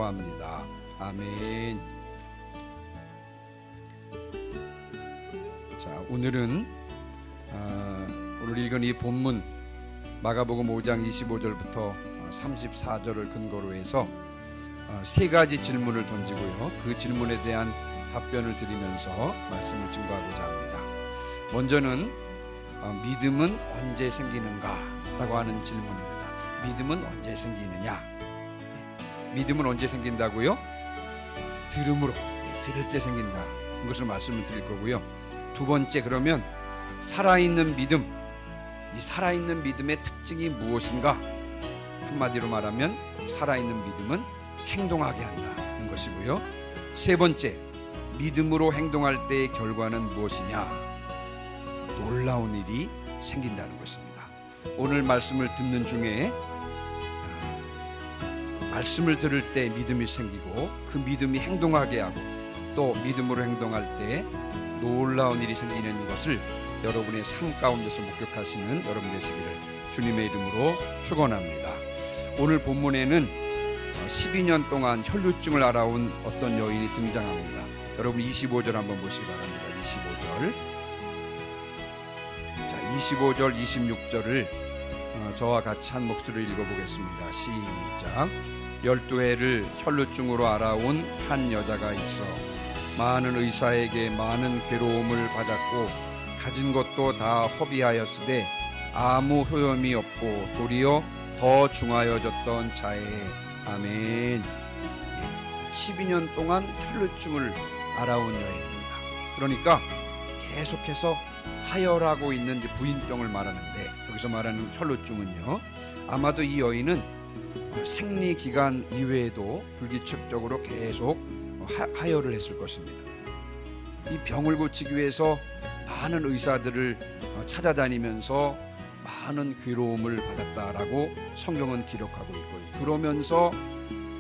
합니다. 아멘. 자, 오늘은 오늘 읽은 이 본문 마가복음 5장 25절부터 34절을 근거로 해서 세 가지 질문을 던지고요. 그 질문에 대한 답변을 드리면서 말씀을 증거하고자 합니다. 먼저는 믿음은 언제 생기는가? 라고 하는 질문입니다. 믿음은 언제 생기느냐? 믿음은 언제 생긴다고요? 들음으로, 들을 때 생긴다. 이것을 말씀을 드릴 거고요. 두 번째, 그러면 살아있는 믿음, 이 살아있는 믿음의 특징이 무엇인가? 한마디로 말하면 살아있는 믿음은 행동하게 한다는 것이고요. 세 번째, 믿음으로 행동할 때의 결과는 무엇이냐? 놀라운 일이 생긴다는 것입니다. 오늘 말씀을 듣는 중에 말씀을 들을 때 믿음이 생기고 그 믿음이 행동하게 하고 또 믿음으로 행동할 때 놀라운 일이 생기는 것을 여러분의 삶 가운데서 목격하시는 여러분 되시기를 주님의 이름으로 축원합니다. 오늘 본문에는 12년 동안 혈루증을 앓아온 어떤 여인이 등장합니다. 여러분 25절 한번 보시기 바랍니다. 25절. 자, 25절 26절을 저와 같이 한 목소리로 읽어보겠습니다. 시작. 12해를 혈루증으로 앓아온 한 여자가 있어 많은 의사에게 많은 괴로움을 받았고 가진 것도 다 허비하였으되 아무 효험이 없고 도리어 더 중하여졌던 자에. 아멘. 12년 동안 혈루증을 앓아온 여인입니다. 그러니까 계속해서 하혈하고 있는 부인병을 말하는데 여기서 말하는 혈루증은요, 아마도 이 여인은 생리 기간 이외에도 불규칙적으로 계속 하혈을 했을 것입니다. 이 병을 고치기 위해서 많은 의사들을 찾아다니면서 많은 괴로움을 받았다라고 성경은 기록하고 있고요. 그러면서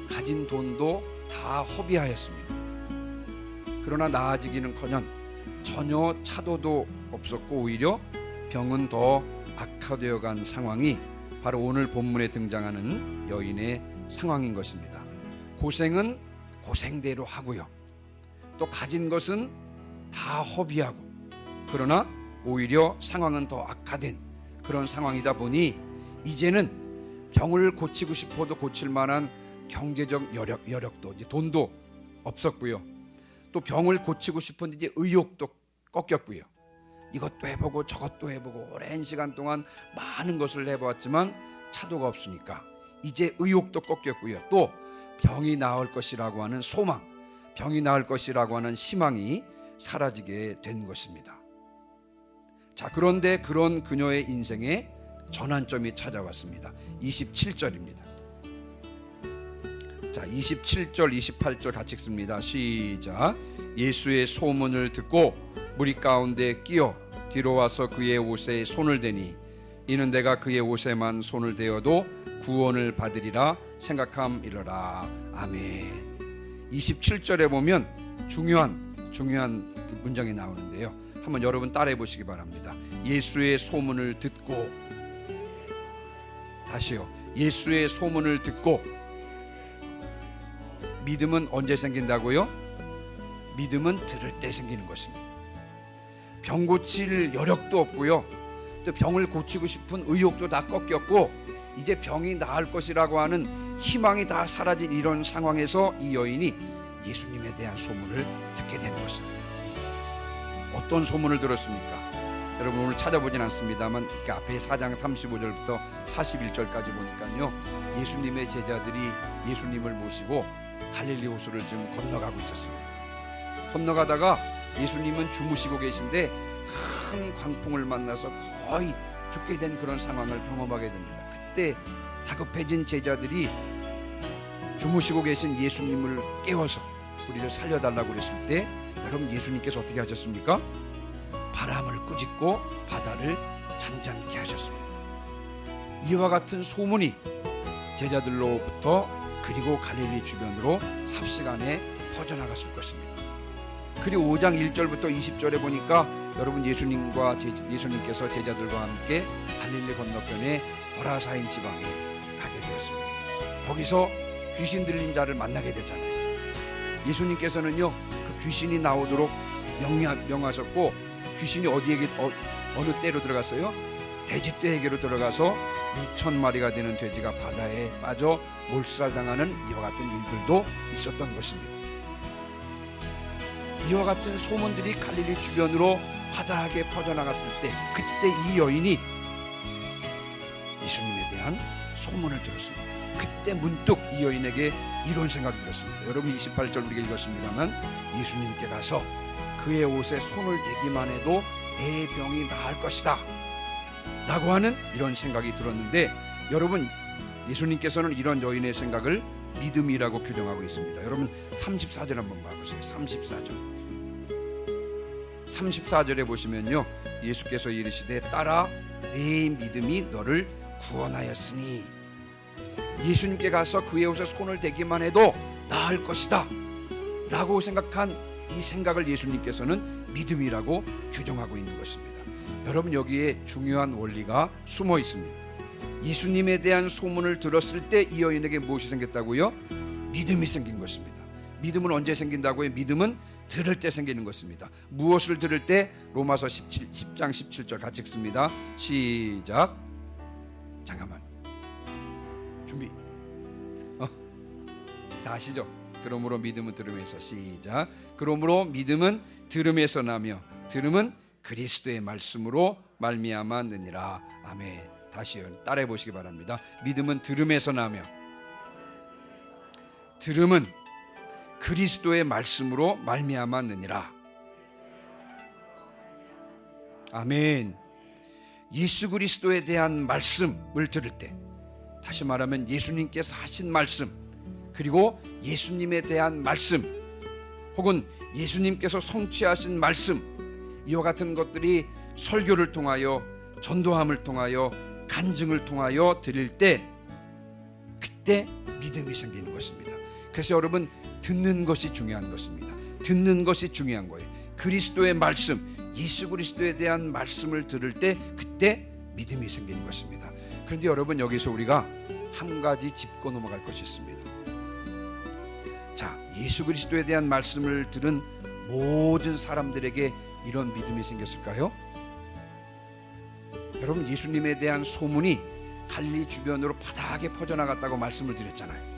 가진 돈도 다 허비하였습니다. 그러나 나아지기는커녕 전혀 차도도 없었고 오히려 병은 더 악화되어 간 상황이 바로 오늘 본문에 등장하는 여인의 상황인 것입니다. 고생은 고생대로 하고요. 또 가진 것은 다 허비하고 그러나 오히려 상황은 더 악화된 그런 상황이다 보니 이제는 병을 고치고 싶어도 고칠 만한 경제적 여력도 이제 돈도 없었고요. 또 병을 고치고 싶은 이제 의욕도 꺾였고요. 이것도 해보고 저것도 해보고 오랜 시간 동안 많은 것을 해보았지만 차도가 없으니까 이제 의욕도 꺾였고요. 또 병이 나을 것이라고 하는 소망, 병이 나을 것이라고 하는 희망이 사라지게 된 것입니다. 자, 그런데 그런 그녀의 인생에 전환점이 찾아왔습니다. 27절입니다. 자, 27절 28절 같이 읽습니다. 시작. 예수의 소문을 듣고 무리 가운데 끼어 뒤로 와서 그의 옷에 손을 대니 이는 내가 그의 옷에만 손을 대어도 구원을 받으리라 생각함이러라. 아멘. 27절에 보면 중요한 문장이 나오는데요. 한번 여러분 따라해 보시기 바랍니다. 예수의 소문을 듣고, 다시요. 예수의 소문을 듣고. 믿음은 언제 생긴다고요? 믿음은 들을 때 생기는 것입니다. 병 고칠 여력도 없고요. 또 병을 고치고 싶은 의욕도 다 꺾였고 이제 병이 나을 것이라고 하는 희망이 다 사라진 이런 상황에서 이 여인이 예수님에 대한 소문을 듣게 되는 것입니다. 어떤 소문을 들었습니까? 여러분 오늘 찾아보진 않습니다만 그 앞에 4장 35절부터 41절까지 보니까요, 예수님의 제자들이 예수님을 모시고 갈릴리 호수를 지금 건너가고 있었습니다. 건너가다가 예수님은 주무시고 계신데 큰 광풍을 만나서 거의 죽게 된 그런 상황을 경험하게 됩니다. 그때 다급해진 제자들이 주무시고 계신 예수님을 깨워서 우리를 살려달라고 그랬을 때 여러분 예수님께서 어떻게 하셨습니까? 바람을 꾸짖고 바다를 잔잔케 하셨습니다. 이와 같은 소문이 제자들로부터 그리고 갈릴리 주변으로 삽시간에 퍼져나갔을 것입니다. 그리고 5장 1절부터 20절에 보니까 여러분 예수님께서 제자들과 함께 갈릴리 건너편에 거라사인 지방에 가게 되었습니다. 거기서 귀신 들린 자를 만나게 되잖아요. 예수님께서는요 그 귀신이 나오도록 명하셨고, 귀신이 어느 떼로 들어갔어요? 돼지떼에게로 들어가서 2,000마리가 되는 돼지가 바다에 빠져 몰살당하는 이와 같은 일들도 있었던 것입니다. 이와 같은 소문들이 갈릴리 주변으로 화다하게 퍼져나갔을 때, 그때 이 여인이 예수님에 대한 소문을 들었습니다. 그때 문득 이 여인에게 이런 생각이 들었습니다. 여러분 28절 우리가 읽었습니다만, 예수님께 가서 그의 옷에 손을 대기만 해도 내 병이 나을 것이다 라고 하는 이런 생각이 들었는데, 여러분 예수님께서는 이런 여인의 생각을 믿음이라고 규정하고 있습니다. 여러분 34절 한번 봐보세요. 34절에 보시면요, 예수께서 이르시되 딸아 네 믿음이 너를 구원하였으니, 예수님께 가서 그의 옷에 손을 대기만 해도 나을 것이다 라고 생각한 이 생각을 예수님께서는 믿음이라고 규정하고 있는 것입니다. 여러분 여기에 중요한 원리가 숨어 있습니다. 예수님에 대한 소문을 들었을 때 이 여인에게 무엇이 생겼다고요? 믿음이 생긴 것입니다. 믿음은 언제 생긴다고요? 믿음은 들을 때 생기는 것입니다. 무엇을 들을 때? 로마서 10장 17절 같이 읽습니다. 시작. 잠깐만 준비. 다 아시죠? 그러므로 믿음은 들음에서. 시작. 그러므로 믿음은 들음에서 나며 들음은 그리스도의 말씀으로 말미암았느니라. 아멘. 다시요, 따라해 보시기 바랍니다. 믿음은 들음에서 나며 들음은 그리스도의 말씀으로 말미암았느니라. 아멘. 예수 그리스도에 대한 말씀을 들을 때, 다시 말하면 예수님께서 하신 말씀, 그리고 예수님에 대한 말씀, 혹은 예수님께서 성취하신 말씀, 이와 같은 것들이 설교를 통하여, 전도함을 통하여, 간증을 통하여 드릴 때, 그때 믿음이 생기는 것입니다. 그래서 여러분 듣는 것이 중요한 것입니다. 듣는 것이 중요한 거예요. 그리스도의 말씀, 예수 그리스도에 대한 말씀을 들을 때 그때 믿음이 생기는 것입니다. 그런데 여러분 여기서 우리가 한 가지 짚고 넘어갈 것이 있습니다. 자, 예수 그리스도에 대한 말씀을 들은 모든 사람들에게 이런 믿음이 생겼을까요? 여러분 예수님에 대한 소문이 갈릴리 주변으로 바닥에 퍼져나갔다고 말씀을 드렸잖아요.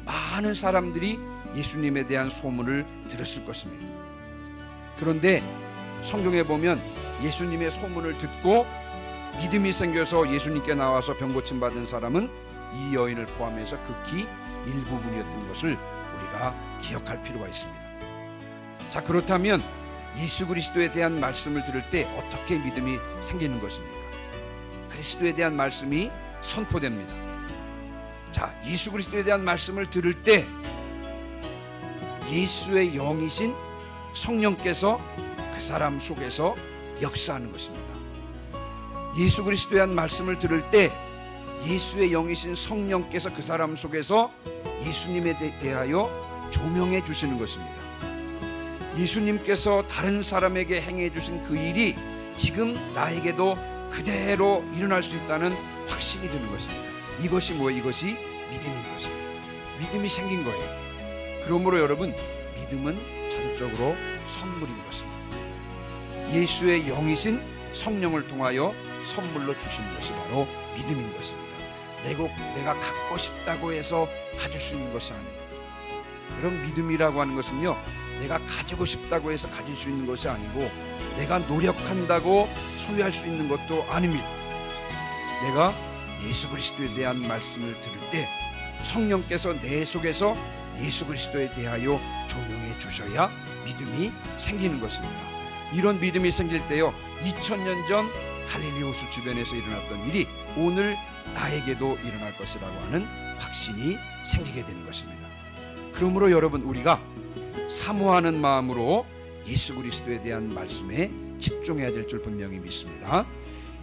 많은 사람들이 예수님에 대한 소문을 들었을 것입니다. 그런데 성경에 보면 예수님의 소문을 듣고 믿음이 생겨서 예수님께 나와서 병 고침 받은 사람은 이 여인을 포함해서 극히 일부분이었던 것을 우리가 기억할 필요가 있습니다. 자, 그렇다면 예수 그리스도에 대한 말씀을 들을 때 어떻게 믿음이 생기는 것입니까? 그리스도에 대한 말씀이 선포됩니다. 자, 예수 그리스도에 대한 말씀을 들을 때 예수의 영이신 성령께서 그 사람 속에서 역사하는 것입니다. 예수 그리스도에 대한 말씀을 들을 때 예수의 영이신 성령께서 그 사람 속에서 예수님에 대하여 조명해 주시는 것입니다. 예수님께서 다른 사람에게 행해 주신 그 일이 지금 나에게도 그대로 일어날 수 있다는 확신이 드는 것입니다. 이것이 뭐예요? 이것이 믿음인 것입니다. 믿음이 생긴 거예요. 그러므로 여러분, 믿음은 전적으로 선물인 것입니다. 예수의 영이신 성령을 통하여 선물로 주시는 것이 바로 믿음인 것입니다. 내가 갖고 싶다고 해서 가질 수 있는 것이 아닙니다. 여러분, 믿음이라고 하는 것은요, 내가 가지고 싶다고 해서 가질 수 있는 것이 아니고, 내가 노력한다고 소유할 수 있는 것도 아닙니다. 내가 예수 그리스도에 대한 말씀을 들을 때 성령께서 내 속에서 예수 그리스도에 대하여 조명해 주셔야 믿음이 생기는 것입니다. 이런 믿음이 생길 때요, 2000년 전 갈릴리 호수 주변에서 일어났던 일이 오늘 나에게도 일어날 것이라고 하는 확신이 생기게 되는 것입니다. 그러므로 여러분, 우리가 사모하는 마음으로 예수 그리스도에 대한 말씀에 집중해야 될 줄 분명히 믿습니다.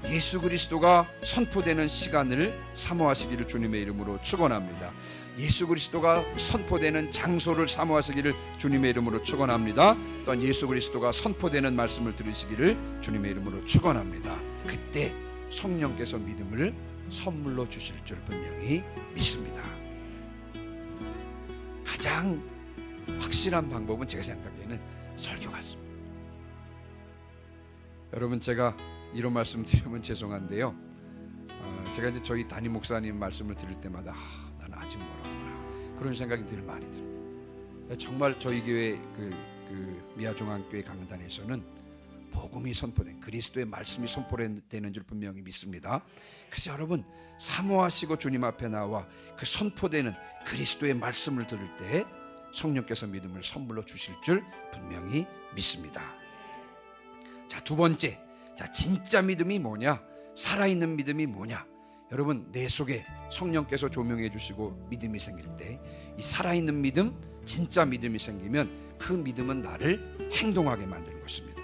예수 그리스도가 선포되는 시간을 사모하시기를 주님의 이름으로 축원합니다. 예수 그리스도가 선포되는 장소를 사모하시기를 주님의 이름으로 축원합니다. 또한 예수 그리스도가 선포되는 말씀을 들으시기를 주님의 이름으로 축원합니다. 그때 성령께서 믿음을 선물로 주실 줄 분명히 믿습니다. 가장 확실한 방법은 제가 생각하기에는 설교 같습니다. 여러분, 제가 이런 말씀 드리면 죄송한데요, 제가 이제 저희 담임 목사님 말씀을 들을 때마다 나는 아직 멀었구나 그런 생각이 늘 많이 들어요. 정말 저희 교회 그 미아중앙교회 강단에서는 복음이 선포된, 그리스도의 말씀이 선포되는 줄 분명히 믿습니다. 그래서 여러분, 사모하시고 주님 앞에 나와 그 선포되는 그리스도의 말씀을 들을 때 성령께서 믿음을 선물로 주실 줄 분명히 믿습니다. 자, 두 번째, 자, 진짜 믿음이 뭐냐, 살아있는 믿음이 뭐냐. 여러분, 내 속에 성령께서 조명해 주시고 믿음이 생길 때, 이 살아있는 믿음, 진짜 믿음이 생기면 그 믿음은 나를 행동하게 만드는 것입니다.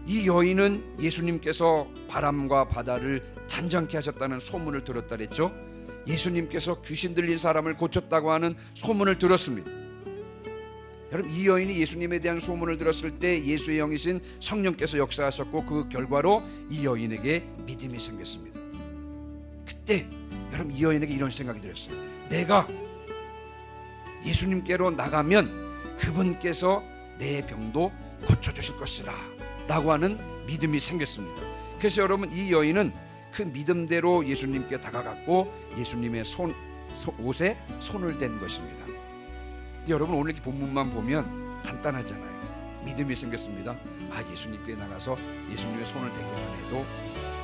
이 여인은 예수님께서 바람과 바다를 잔잔케 하셨다는 소문을 들었다 그랬죠. 예수님께서 귀신 들린 사람을 고쳤다고 하는 소문을 들었습니다. 여러분, 이 여인이 예수님에 대한 소문을 들었을 때 예수의 영이신 성령께서 역사하셨고, 그 결과로 이 여인에게 믿음이 생겼습니다. 그때 여러분, 이 여인에게 이런 생각이 들었어요. 내가 예수님께로 나가면 그분께서 내 병도 고쳐주실 것이라 라고 하는 믿음이 생겼습니다. 그래서 여러분, 이 여인은 그 믿음대로 예수님께 다가갔고 예수님의 옷에 손을 댄 것입니다. 근데 여러분, 오늘 이렇게 본문만 보면 간단하잖아요. 믿음이 생겼습니다. 예수님께 나가서 예수님의 손을 대기만 해도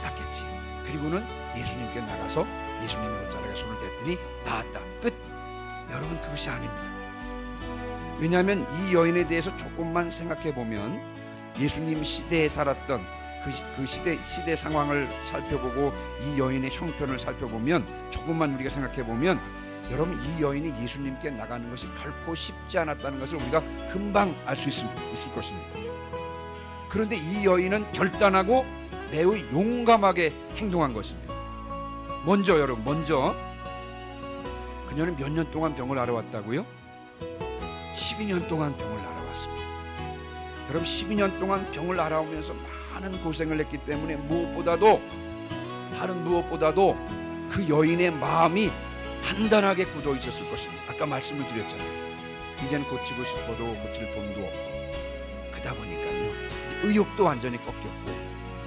낫겠지. 그리고는 예수님께 나가서 예수님의 옷자락에 손을 댔더니 나았다. 끝. 여러분, 그것이 아닙니다. 왜냐하면 이 여인에 대해서 조금만 생각해 보면, 예수님 시대에 살았던 그 시대 상황을 살펴보고 이 여인의 형편을 살펴보면, 조금만 우리가 생각해 보면, 여러분, 이 여인이 예수님께 나가는 것이 결코 쉽지 않았다는 것을 우리가 금방 알 수 있을 것입니다. 그런데 이 여인은 결단하고 매우 용감하게 행동한 것입니다. 먼저 그녀는 몇 년 동안 병을 앓아왔다고요? 12년 동안 병을 앓아왔습니다. 여러분, 12년 동안 병을 앓아오면서 많은 고생을 했기 때문에 다른 무엇보다도 그 여인의 마음이 단단하게 굳어 있었을 것입니다. 아까 말씀을 드렸잖아요. 이제는 고치고 싶어도 고칠 돈도 없고, 그러다 보니까요, 의욕도 완전히 꺾였고,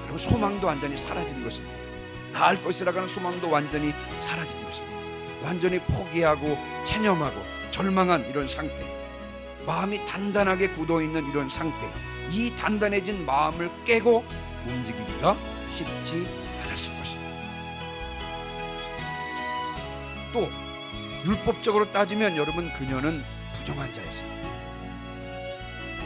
여러분, 소망도 완전히 사라진 것입니다. 나을 것이라고 하는 소망도 완전히 사라진 것입니다. 완전히 포기하고 체념하고 절망한 이런 상태, 마음이 단단하게 굳어있는 이런 상태, 이 단단해진 마음을 깨고 움직이기가 쉽지 않았을 것입니다. 또 율법적으로 따지면 여러분, 그녀는 부정한 자였습니다.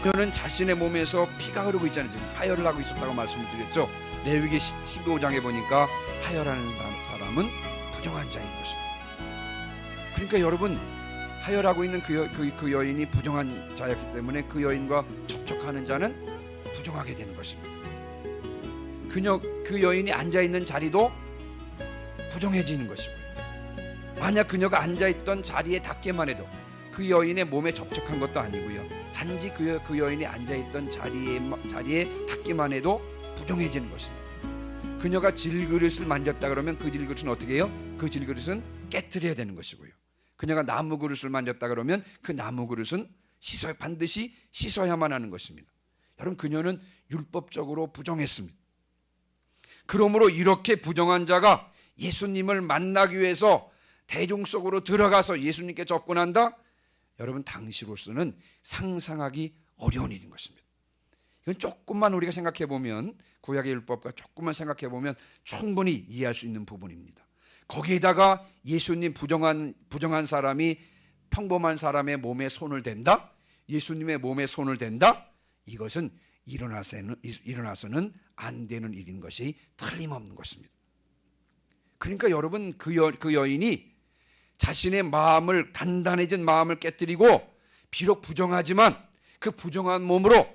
그녀는 자신의 몸에서 피가 흐르고 있잖아요. 지금 하혈을 하고 있었다고 말씀을 드렸죠. 레위기 15장에 보니까 하혈하는 사람은 부정한 자인 것입니다. 그러니까 여러분, 하혈하고 있는 그 여인이 부정한 자였기 때문에 그 여인과 접촉하는 자는 부정하게 되는 것입니다. 그 여인이 앉아있는 자리도 부정해지는 것이고요. 만약 그녀가 앉아있던 자리에 닿기만 해도, 그 여인의 몸에 접촉한 것도 아니고요, 단지 그 여인이 앉아있던 자리에 닿기만 해도 부정해지는 것입니다. 그녀가 질그릇을 만졌다 그러면 그 질그릇은 어떻게 해요? 그 질그릇은 깨트려야 되는 것이고요. 그녀가 나무 그릇을 만졌다 그러면 그 나무 그릇은 반드시 씻어야만 하는 것입니다. 여러분, 그녀는 율법적으로 부정했습니다. 그러므로 이렇게 부정한 자가 예수님을 만나기 위해서 대중 속으로 들어가서 예수님께 접근한다? 여러분, 당시로서는 상상하기 어려운 일인 것입니다. 이건 조금만 우리가 생각해 보면, 구약의 율법과 조금만 생각해 보면 충분히 이해할 수 있는 부분입니다. 거기에다가 예수님 부정한 사람이 평범한 사람의 몸에 손을 댄다? 예수님의 몸에 손을 댄다? 이것은 일어나서는 안 되는 일인 것이 틀림없는 것입니다. 그러니까 여러분, 그 여인이 자신의 단단해진 마음을 깨뜨리고, 비록 부정하지만 그 부정한 몸으로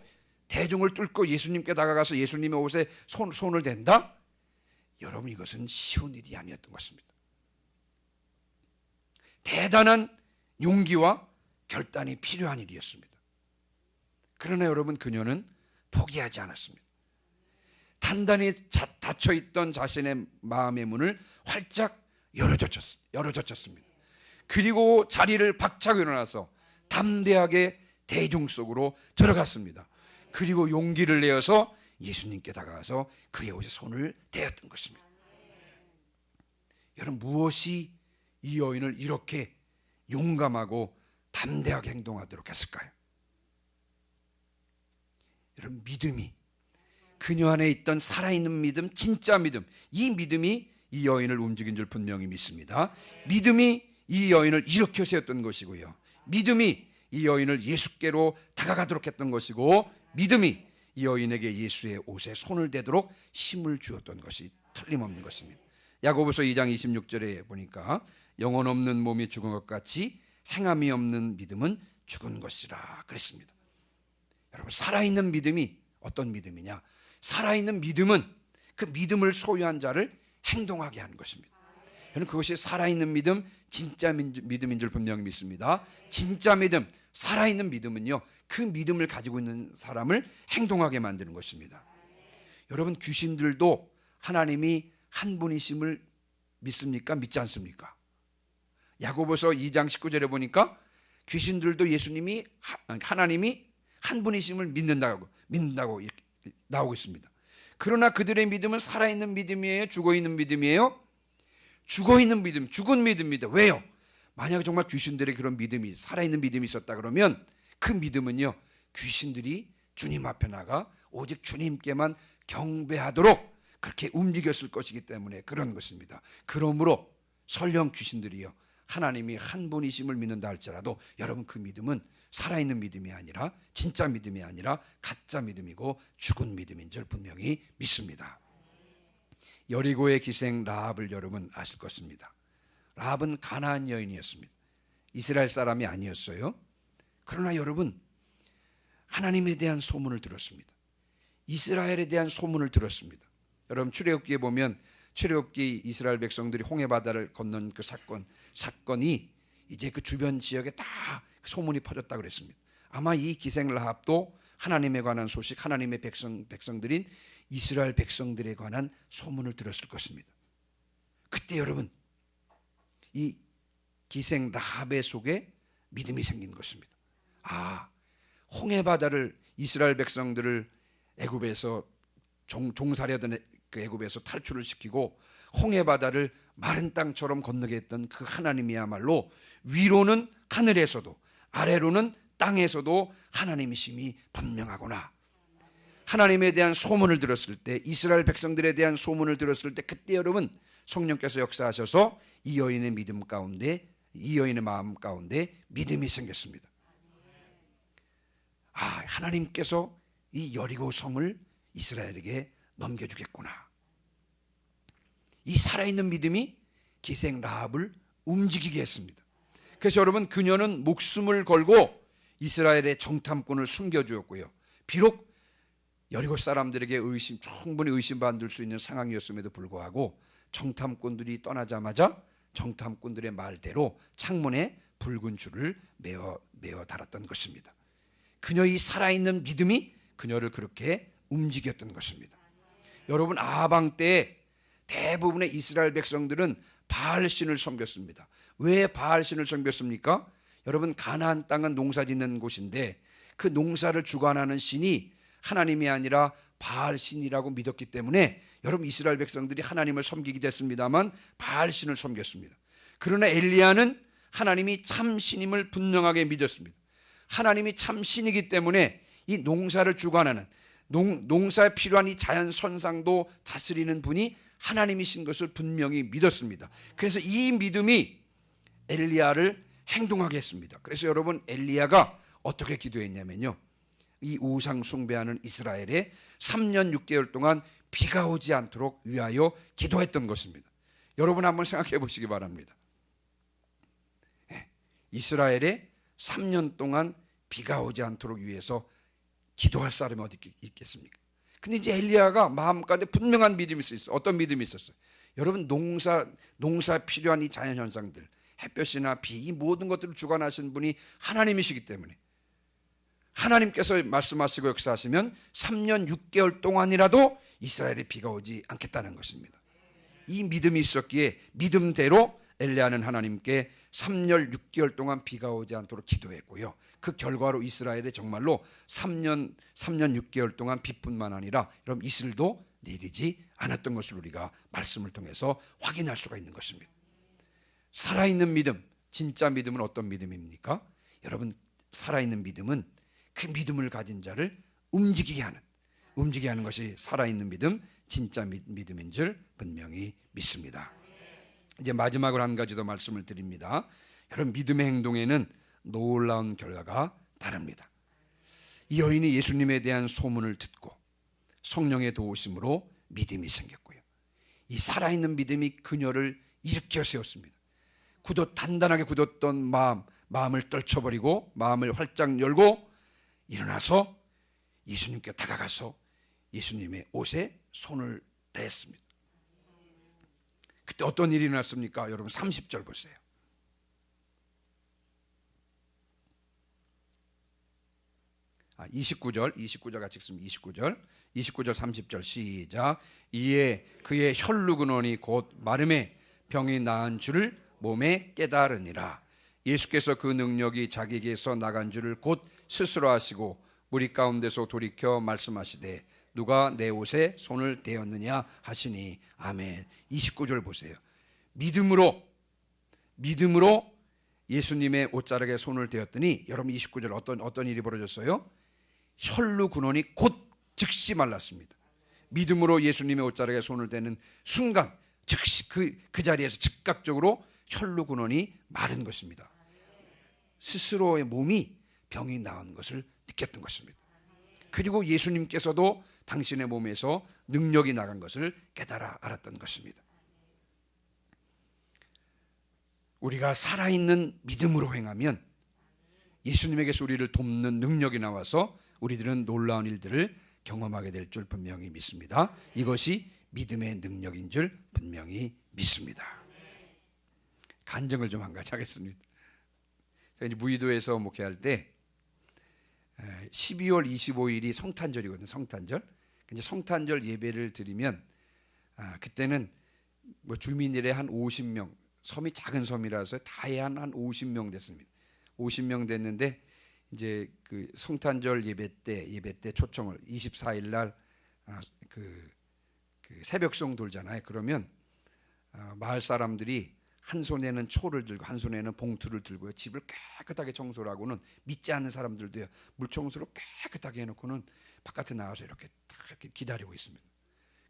대중을 뚫고 예수님께 다가가서 예수님의 옷에 손을 댄다? 여러분, 이것은 쉬운 일이 아니었던 것입니다. 대단한 용기와 결단이 필요한 일이었습니다. 그러나 여러분, 그녀는 포기하지 않았습니다. 단단히 닫혀있던 자신의 마음의 문을 활짝 열어젖혔습니다. 그리고 자리를 박차고 일어나서 담대하게 대중 속으로 들어갔습니다. 그리고 용기를 내어서 예수님께 다가가서 그의 옷에 손을 대었던 것입니다. 여러분, 무엇이 이 여인을 이렇게 용감하고 담대하게 행동하도록 했을까요? 여러분, 믿음이, 그녀 안에 있던 살아있는 믿음, 진짜 믿음, 이 믿음이 이 여인을 움직인 줄 분명히 믿습니다. 믿음이 이 여인을 일으켜 세웠던 것이고요, 믿음이 이 여인을 예수께로 다가가도록 했던 것이고, 믿음이 이 여인에게 예수의 옷에 손을 대도록 힘을 주었던 것이 틀림없는 것입니다. 야고보서 2장 26절에 보니까 영혼 없는 몸이 죽은 것 같이 행함이 없는 믿음은 죽은 것이라 그랬습니다. 여러분, 살아있는 믿음이 어떤 믿음이냐? 살아있는 믿음은 그 믿음을 소유한 자를 행동하게 하는 것입니다. 저는 그것이 살아있는 믿음, 진짜 믿음인 줄 분명히 믿습니다. 진짜 믿음, 살아있는 믿음은요, 그 믿음을 가지고 있는 사람을 행동하게 만드는 것입니다. 여러분, 귀신들도 하나님이 한 분이심을 믿습니까? 믿지 않습니까? 야고보서 2장 19절에 보니까 귀신들도 하나님이 한 분이심을 믿는다고 나오고 있습니다. 그러나 그들의 믿음은 살아있는 믿음이에요? 죽어있는 믿음이에요? 죽어있는 믿음, 죽은 믿음입니다. 왜요? 만약에 정말 귀신들의 그런 믿음이, 살아있는 믿음이 있었다 그러면 그 믿음은요, 귀신들이 주님 앞에 나가 오직 주님께만 경배하도록 그렇게 움직였을 것이기 때문에 그런 것입니다. 그러므로 설령 귀신들이요, 하나님이 한 분이심을 믿는다 할지라도 여러분, 그 믿음은 살아있는 믿음이 아니라, 진짜 믿음이 아니라 가짜 믿음이고 죽은 믿음인 줄 분명히 믿습니다. 여리고의 기생 라합을 여러분 아실 것입니다. 라합은 가나안 여인이었습니다. 이스라엘 사람이 아니었어요. 그러나 여러분, 하나님에 대한 소문을 들었습니다. 이스라엘에 대한 소문을 들었습니다. 여러분, 출애굽기에 보면 출애굽기 이스라엘 백성들이 홍해바다를 건넌 그 사건이 이제 그 주변 지역에 다 소문이 퍼졌다 그랬습니다. 아마 이 기생 라합도 하나님에 관한 소식, 하나님의 백성들인 이스라엘 백성들에 관한 소문을 들었을 것입니다. 그때 여러분, 이 기생 라합의 속에 믿음이 생긴 것입니다. 홍해바다를, 이스라엘 백성들을 애굽에서 종살이하던 그 애굽에서 탈출을 시키고 홍해바다를 마른 땅처럼 건너게 했던 그 하나님이야말로 위로는 하늘에서도 아래로는 땅에서도 하나님이심이 분명하구나. 하나님에 대한 소문을 들었을 때, 이스라엘 백성들에 대한 소문을 들었을 때, 그때 여러분, 성령께서 역사하셔서 이 여인의 믿음 가운데, 이 여인의 마음 가운데 믿음이 생겼습니다. 하나님께서 이 여리고 성을 이스라엘에게 넘겨주겠구나. 이 살아있는 믿음이 기생 라합을 움직이게 했습니다. 그래서 여러분, 그녀는 목숨을 걸고 이스라엘의 정탐꾼을 숨겨주었고요, 비록 여리고 사람들에게 충분히 의심받을 수 있는 상황이었음에도 불구하고 정탐꾼들이 떠나자마자 정탐꾼들의 말대로 창문에 붉은 줄을 메어 달았던 것입니다. 그녀의 살아있는 믿음이 그녀를 그렇게 움직였던 것입니다. 여러분, 아하방 때에 대부분의 이스라엘 백성들은 바알신을 섬겼습니다. 왜 바알신을 섬겼습니까? 여러분, 가나안 땅은 농사짓는 곳인데 그 농사를 주관하는 신이 하나님이 아니라 바알신이라고 믿었기 때문에 여러분, 이스라엘 백성들이 하나님을 섬기기도 했습니다만 바알신을 섬겼습니다. 그러나 엘리야는 하나님이 참 신임을 분명하게 믿었습니다. 하나님이 참 신이기 때문에 이 농사를 주관하는, 농사에 필요한 이 자연 선상도 다스리는 분이 하나님이신 것을 분명히 믿었습니다. 그래서 이 믿음이 엘리야를 행동하게 했습니다. 그래서 여러분, 엘리야가 어떻게 기도했냐면요, 이 우상 숭배하는 이스라엘에 3년 6개월 동안 비가 오지 않도록 위하여 기도했던 것입니다. 여러분, 한번 생각해 보시기 바랍니다. 이스라엘에 3년 동안 비가 오지 않도록 위해서 기도할 사람이 어디 있겠습니까? 근데 이제 엘리야가 마음가운데 분명한 믿음이 있었어요. 어떤 믿음이 있었어요? 여러분, 농사 필요한 이 자연 현상들, 햇볕이나 비, 이 모든 것들을 주관하시는 분이 하나님이시기 때문에 하나님께서 말씀하시고 역사하시면 3년 6개월 동안이라도 이스라엘에 비가 오지 않겠다는 것입니다. 이 믿음이 있었기에 믿음대로 엘리야는 하나님께 3년 6개월 동안 비가 오지 않도록 기도했고요. 그 결과로 이스라엘에 정말로 3년 6개월 동안 비뿐만 아니라 여러분 이슬도 내리지 않았던 것을 우리가 말씀을 통해서 확인할 수가 있는 것입니다. 살아있는 믿음, 진짜 믿음은 어떤 믿음입니까? 여러분, 살아있는 믿음은 그 믿음을 가진 자를 움직이게 하는 것이 살아있는 믿음, 진짜 믿음인 줄 분명히 믿습니다. 이제 마지막으로 한 가지 더 말씀을 드립니다. 여러분, 믿음의 행동에는 놀라운 결과가 따릅니다. 이 여인이 예수님에 대한 소문을 듣고 성령의 도우심으로 믿음이 생겼고요. 이 살아있는 믿음이 그녀를 일으켜 세웠습니다. 단단하게 굳었던 마음을 떨쳐버리고 마음을 활짝 열고 일어나서 예수님께 다가가서 예수님의 옷에 손을 댔습니다. 그때 어떤 일이 일어났습니까? 여러분 30절 보세요. 아, 29절 같이 읽습니다. 29절 30절 시작. 이에 그의 혈루근원이 곧 마름에 병이 나은 줄을 몸에 깨달으니라. 예수께서 그 능력이 자기에게서 나간 줄을 곧 스스로 하시고 무리 가운데서 돌이켜 말씀하시되 누가 내 옷에 손을 대었느냐 하시니 아멘. 29절 보세요. 믿음으로 예수님의 옷자락에 손을 대었더니 여러분 29절 어떤 일이 벌어졌어요? 혈루 근원이 곧 즉시 말랐습니다. 믿음으로 예수님의 옷자락에 손을 대는 순간 즉시 그 자리에서 즉각적으로 혈루 근원이 마른 것입니다. 스스로의 몸이 병이 나은 것을 느꼈던 것입니다. 그리고 예수님께서도 당신의 몸에서 능력이 나간 것을 깨달아 알았던 것입니다. 우리가 살아있는 믿음으로 행하면 예수님에게서 우리를 돕는 능력이 나와서 우리들은 놀라운 일들을 경험하게 될 줄 분명히 믿습니다. 이것이 믿음의 능력인 줄 분명히 믿습니다. 간증을 좀 한 가지 하겠습니다. 제가 이제 무의도에서 목회할 때 12월 25일이 성탄절이거든요. 성탄절. 이제 성탄절 예배를 드리면 그때는 뭐 주민들의 한 50명, 섬이 작은 섬이라서 다해 한 50명 됐습니다. 50명 됐는데 이제 그 성탄절 예배 때 초청을 24일 날 그 새벽송 돌잖아요. 그러면 마을 사람들이 한 손에는 초를 들고 한 손에는 봉투를 들고요. 집을 깨끗하게 청소를 하고는 믿지 않는 사람들도요. 물청소를 깨끗하게 해놓고는 바깥에 나와서 이렇게 기다리고 있습니다.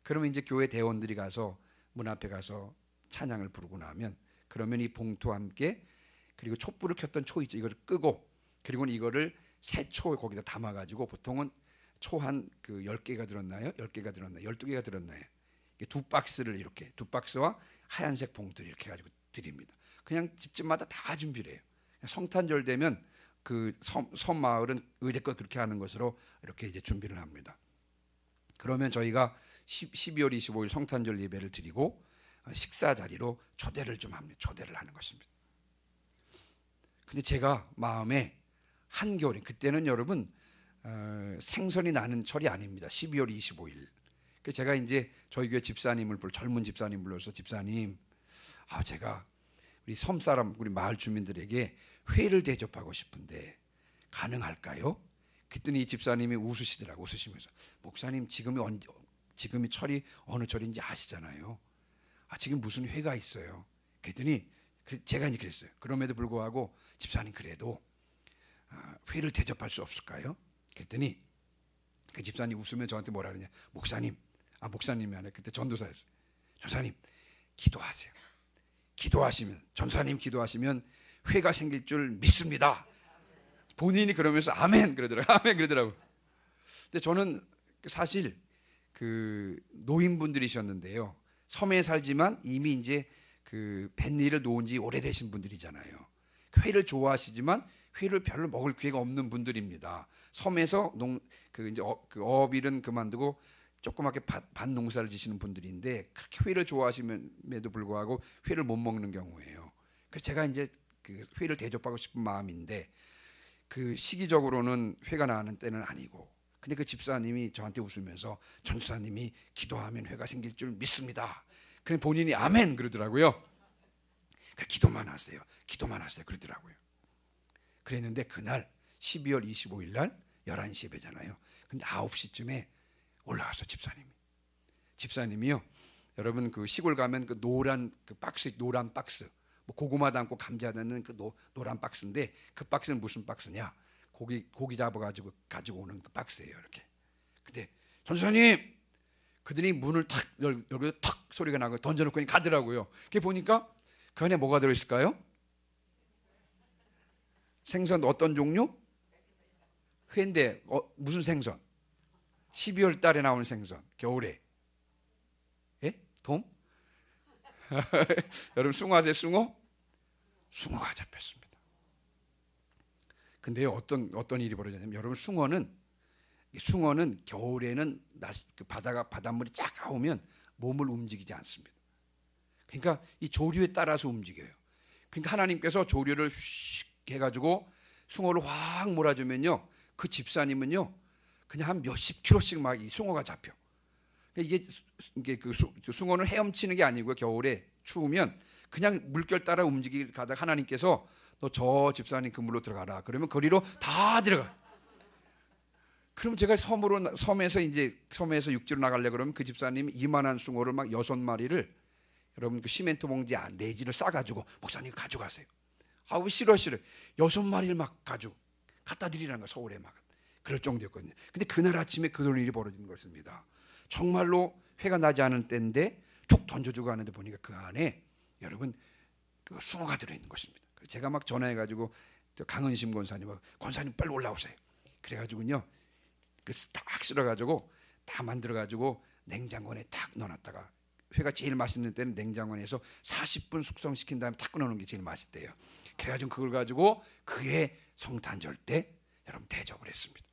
그러면 이제 교회 대원들이 가서 문 앞에 가서 찬양을 부르고 나면 그러면 이 봉투와 함께 그리고 촛불을 켰던 초 있죠. 이걸 끄고 그리고는 이거를 새 초 거기다 담아가지고 보통은 초 한 10개가 들었나요? 10개가 들었나요? 12개가 들었나요? 두 박스를 이렇게 두 박스와 하얀색 봉투를 이렇게 가지고 드립니다. 그냥 집집마다 다 준비를 해요. 성탄절 되면 그 섬 마을은 의례껏 그렇게 하는 것으로 이렇게 이제 준비를 합니다. 그러면 저희가 12월 25일 성탄절 예배를 드리고 식사 자리로 초대를 좀 합니다. 초대를 하는 것입니다. 근데 제가 마음에 한겨울에 그때는 여러분 생선이 나는 철이 아닙니다. 12월 25일. 제가 이제 저희 교회 젊은 집사님 불러서 집사님, 제가 우리 섬 사람, 우리 마을 주민들에게 회를 대접하고 싶은데 가능할까요? 그랬더니 이 집사님이 웃으시면서 목사님 지금이 철이 어느 철인지 아시잖아요. 지금 무슨 회가 있어요? 그랬더니 제가 이제 그랬어요. 그럼에도 불구하고 집사님 그래도 회를 대접할 수 없을까요? 그랬더니 그 집사님 웃으면 저한테 뭐라 그러냐? 목사님이 아니라 그때 전도사였어요. 전사님 기도하세요. 전사님 기도하시면 회가 생길 줄 믿습니다. 본인이 그러면서 아멘 그러더라고요. 근데 저는 사실 그 노인분들이셨는데요. 섬에 살지만 이미 이제 그 뱃일을 놓은 지 오래되신 분들이잖아요. 회를 좋아하시지만 회를 별로 먹을 기회가 없는 분들입니다. 섬에서 어업일은 그만두고 조그맣게 밭 농사를 지시는 분들인데 그렇게 회를 좋아하심에도 불구하고 회를 못 먹는 경우예요. 그래서 제가 이제 그 회를 대접하고 싶은 마음인데 그 시기적으로는 회가 나는 때는 아니고, 근데 그 집사님이 저한테 웃으면서 전사님이 기도하면 회가 생길 줄 믿습니다. 그냥 본인이 아멘 그러더라고요. 기도만 하세요. 기도만 하세요. 그러더라고요. 그랬는데 그날 12월 25일 날 11시 예배잖아요. 근데 9시쯤에 올라와서 집사님이요. 여러분 그 시골 가면 그 노란 그 박스, 노란 박스, 뭐 고구마 담고 감자 담는 그 노란 박스인데 그 박스는 무슨 박스냐? 고기 잡아가지고 가지고 오는 그 박스예요. 이렇게. 근데 전사님, 그들이 문을 탁 열고 탁 소리가 나고 던져놓고 가더라고요. 그게 보니까 그 안에 뭐가 들어있을까요? 생선 어떤 종류? 회인데 무슨 생선? 12월 달에 나오는 생선, 겨울에. 예? 돔? 여러분 숭어 아세요? 숭어가 잡혔습니다. 근데요, 어떤 일이 벌어졌냐면, 여러분 숭어는 겨울에는 그 바닷물이 쫙 오면 몸을 움직이지 않습니다. 그러니까 이 조류에 따라서 움직여요. 그러니까 하나님께서 조류를 휙 해가지고 숭어를 확 몰아주면요, 그 집사님은요 그냥 한 몇십 킬로씩 막 이 숭어가 잡혀. 그러니까 이게 그 숭어는 헤엄치는 게 아니고요, 겨울에 추우면 그냥 물결 따라 가다가 하나님께서 너 저 집사님 그물로 들어가라. 그러면 거리로 다 들어가. 그럼 제가 섬에서 육지로 나가려 그러면 그 집사님이 이만한 숭어를 막 6마리를 여러분 그 시멘트 봉지 내지를 싸가지고 목사님 가져가세요. 아우 싫어. 6마리를 막 가지고 갖다 드리라는 거, 서울에 막. 그럴 정도였거든요. 근데 그날 아침에 그런 일이 벌어진 것입니다. 정말로 회가 나지 않은 때인데 툭 던져주고 하는데 보니까 그 안에 여러분 그 숭어가 들어있는 것입니다. 제가 막 전화해가지고 강은심 권사님 빨리 올라오세요. 그래가지고요 딱 쓸어가지고 다 만들어가지고 냉장고에 탁 넣어놨다가, 회가 제일 맛있는 때는 냉장고에서 40분 숙성시킨 다음에 탁 꺼내놓는 게 제일 맛있대요. 그래가지고 그걸 가지고 그의 성탄절 때 여러분 대접을 했습니다.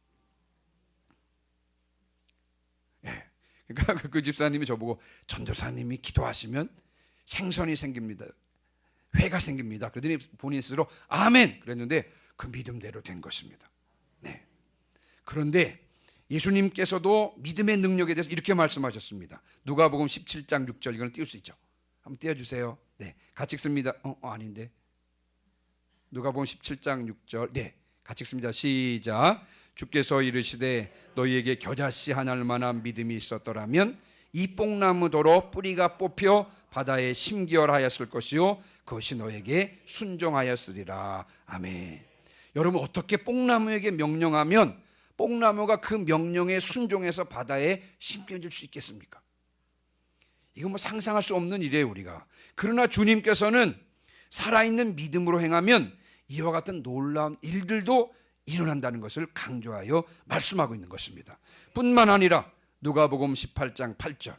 예. 그러니까 그 집사님이 저보고 전도사님이 기도하시면 생선이 생깁니다. 회가 생깁니다. 그러더니 본인 스스로 아멘 그랬는데 그 믿음대로 된 것입니다. 네. 그런데 예수님께서도 믿음의 능력에 대해서 이렇게 말씀하셨습니다. 누가복음 17장 6절, 이거는 띄울 수 있죠? 한번 띄워주세요. 네, 같이 읽습니다. 아닌데. 누가복음 17장 6절, 네, 같이 읽습니다. 시작. 주께서 이르시되 너희에게 겨자씨 하나를 만한 믿음이 있었더라면 이 뽕나무더러 뿌리가 뽑혀 바다에 심기어하였을 것이요 그것이 너에게 순종하였으리라. 아멘. 여러분 어떻게 뽕나무에게 명령하면 뽕나무가 그 명령에 순종해서 바다에 심겨질 수 있겠습니까? 이건 뭐 상상할 수 없는 일이에요, 우리가. 그러나 주님께서는 살아있는 믿음으로 행하면 이와 같은 놀라운 일들도 일어난다는 것을 강조하여 말씀하고 있는 것입니다. 뿐만 아니라 누가복음 18장 8절,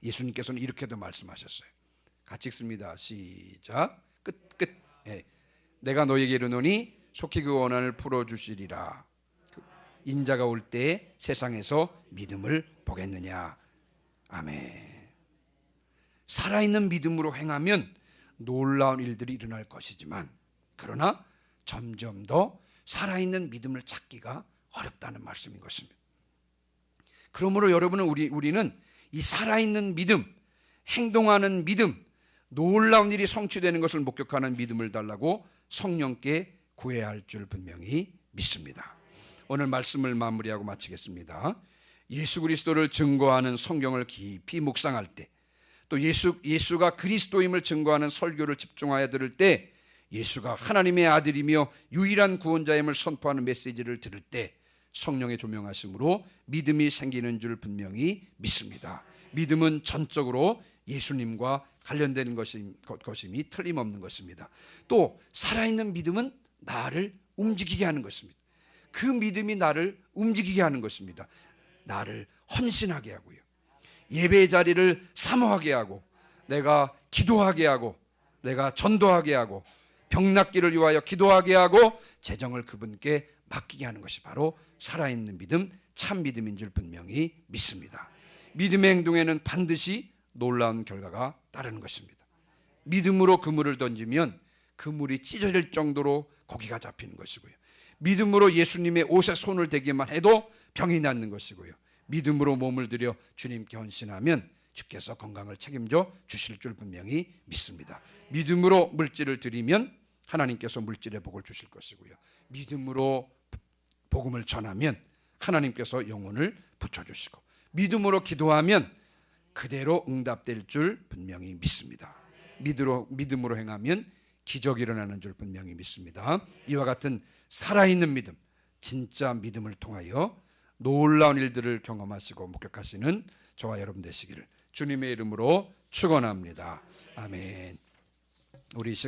예수님께서는 이렇게도 말씀하셨어요. 같이 읽습니다. 시작. 끝. 예. 내가 너에게 이르노니 속히 그 원한을 풀어주시리라. 인자가 올 때 세상에서 믿음을 보겠느냐. 아멘. 살아있는 믿음으로 행하면 놀라운 일들이 일어날 것이지만, 그러나 점점 더 살아있는 믿음을 찾기가 어렵다는 말씀인 것입니다. 그러므로 여러분은 우리는 이 살아있는 믿음, 행동하는 믿음, 놀라운 일이 성취되는 것을 목격하는 믿음을 달라고 성령께 구해야 할 줄 분명히 믿습니다. 오늘 말씀을 마무리하고 마치겠습니다. 예수 그리스도를 증거하는 성경을 깊이 묵상할 때, 또 예수가 그리스도임을 증거하는 설교를 집중하여 들을 때, 예수가 하나님의 아들이며 유일한 구원자임을 선포하는 메시지를 들을 때 성령의 조명하심으로 믿음이 생기는 줄 분명히 믿습니다. 믿음은 전적으로 예수님과 관련된 것임이 틀림없는 것입니다. 또 살아있는 믿음은 나를 움직이게 하는 것입니다. 그 믿음이 나를 움직이게 하는 것입니다. 나를 헌신하게 하고요, 예배의 자리를 사모하게 하고, 내가 기도하게 하고, 내가 전도하게 하고, 병낫기를 위하여 기도하게 하고, 재정을 그분께 맡기게 하는 것이 바로 살아있는 믿음, 참 믿음인 줄 분명히 믿습니다. 믿음의 행동에는 반드시 놀라운 결과가 따르는 것입니다. 믿음으로 그물을 던지면 그물이 찢어질 정도로 고기가 잡히는 것이고요, 믿음으로 예수님의 옷에 손을 대기만 해도 병이 낫는 것이고요, 믿음으로 몸을 들여 주님께 헌신하면 주께서 건강을 책임져 주실 줄 분명히 믿습니다. 믿음으로 물질을 드리면 하나님께서 물질의 복을 주실 것이고요. 믿음으로 복음을 전하면 하나님께서 영혼을 붙여주시고, 믿음으로 기도하면 그대로 응답될 줄 분명히 믿습니다. 믿음으로 행하면 기적이 일어나는 줄 분명히 믿습니다. 이와 같은 살아있는 믿음, 진짜 믿음을 통하여 놀라운 일들을 경험하시고 목격하시는 저와 여러분 되시기를 주님의 이름으로 축원합니다. 아멘. 우리